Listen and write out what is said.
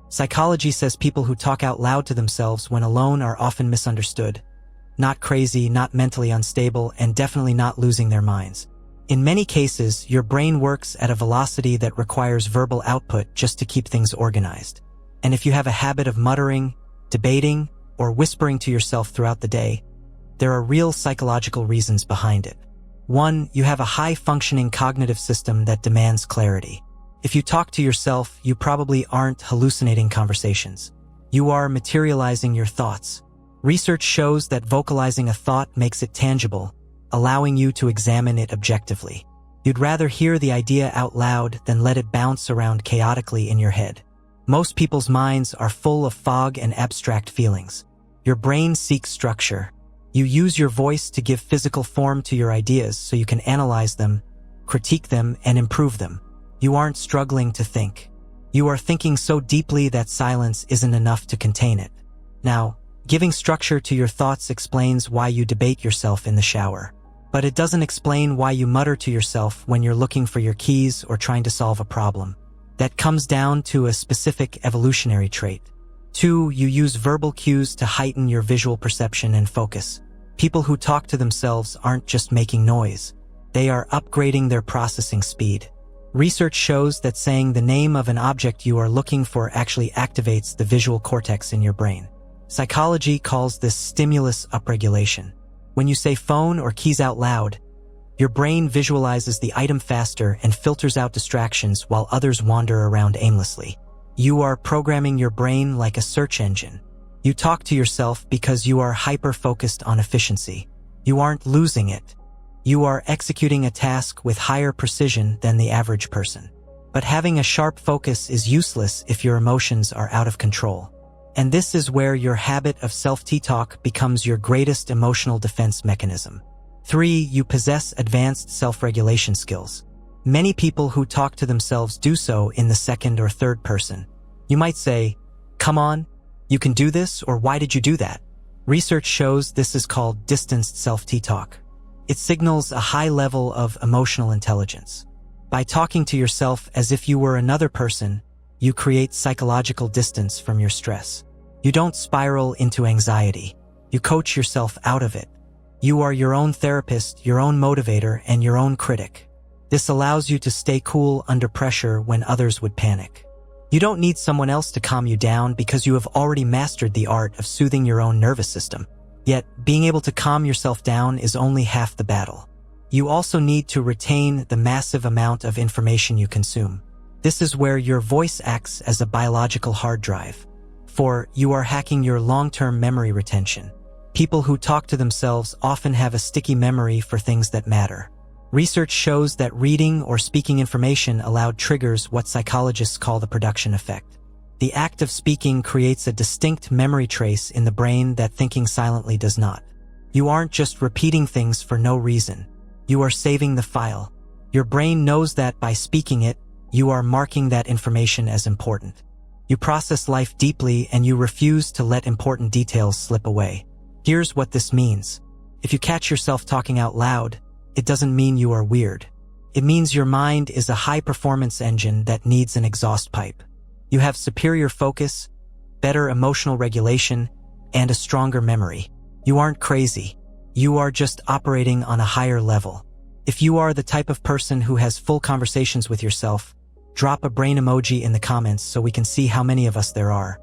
Psychology says people who talk out loud to themselves when alone are often misunderstood. Not crazy, not mentally unstable, and definitely not losing their minds. In many cases, your brain works at a velocity that requires verbal output just to keep things organized. And if you have a habit of muttering, debating, or whispering to yourself throughout the day, there are real psychological reasons behind it. 1. You have a high-functioning cognitive system that demands clarity. If you talk to yourself, you probably aren't hallucinating conversations. You are materializing your thoughts. Research shows that vocalizing a thought makes it tangible, allowing you to examine it objectively. You'd rather hear the idea out loud than let it bounce around chaotically in your head. Most people's minds are full of fog and abstract feelings. Your brain seeks structure. You use your voice to give physical form to your ideas so you can analyze them, critique them, and improve them. You aren't struggling to think. You are thinking so deeply that silence isn't enough to contain it. Now, giving structure to your thoughts explains why you debate yourself in the shower. But it doesn't explain why you mutter to yourself when you're looking for your keys or trying to solve a problem. That comes down to a specific evolutionary trait. 2. You use verbal cues to heighten your visual perception and focus. People who talk to themselves aren't just making noise. They are upgrading their processing speed. Research shows that saying the name of an object you are looking for actually activates the visual cortex in your brain. Psychology calls this stimulus upregulation. When you say phone or keys out loud, your brain visualizes the item faster and filters out distractions while others wander around aimlessly. You are programming your brain like a search engine. You talk to yourself because you are hyper-focused on efficiency. You aren't losing it. You are executing a task with higher precision than the average person. But having a sharp focus is useless if your emotions are out of control. And this is where your habit of self-talk becomes your greatest emotional defense mechanism. 3. You possess advanced self-regulation skills. Many people who talk to themselves do so in the second or third person. You might say, "Come on, you can do this," or "Why did you do that?" Research shows this is called distanced self-talk. It signals a high level of emotional intelligence. By talking to yourself as if you were another person, you create psychological distance from your stress. You don't spiral into anxiety. You coach yourself out of it. You are your own therapist, your own motivator, and your own critic. This allows you to stay cool under pressure when others would panic. You don't need someone else to calm you down because you have already mastered the art of soothing your own nervous system. Yet, being able to calm yourself down is only half the battle. You also need to retain the massive amount of information you consume. This is where your voice acts as a biological hard drive. For you are hacking your long-term memory retention. People who talk to themselves often have a sticky memory for things that matter. Research shows that reading or speaking information aloud triggers what psychologists call the production effect. The act of speaking creates a distinct memory trace in the brain that thinking silently does not. You aren't just repeating things for no reason. You are saving the file. Your brain knows that by speaking it, you are marking that information as important. You process life deeply and you refuse to let important details slip away. Here's what this means. If you catch yourself talking out loud, it doesn't mean you are weird. It means your mind is a high-performance engine that needs an exhaust pipe. You have superior focus, better emotional regulation, and a stronger memory. You aren't crazy. You are just operating on a higher level. If you are the type of person who has full conversations with yourself, drop a brain emoji in the comments so we can see how many of us there are.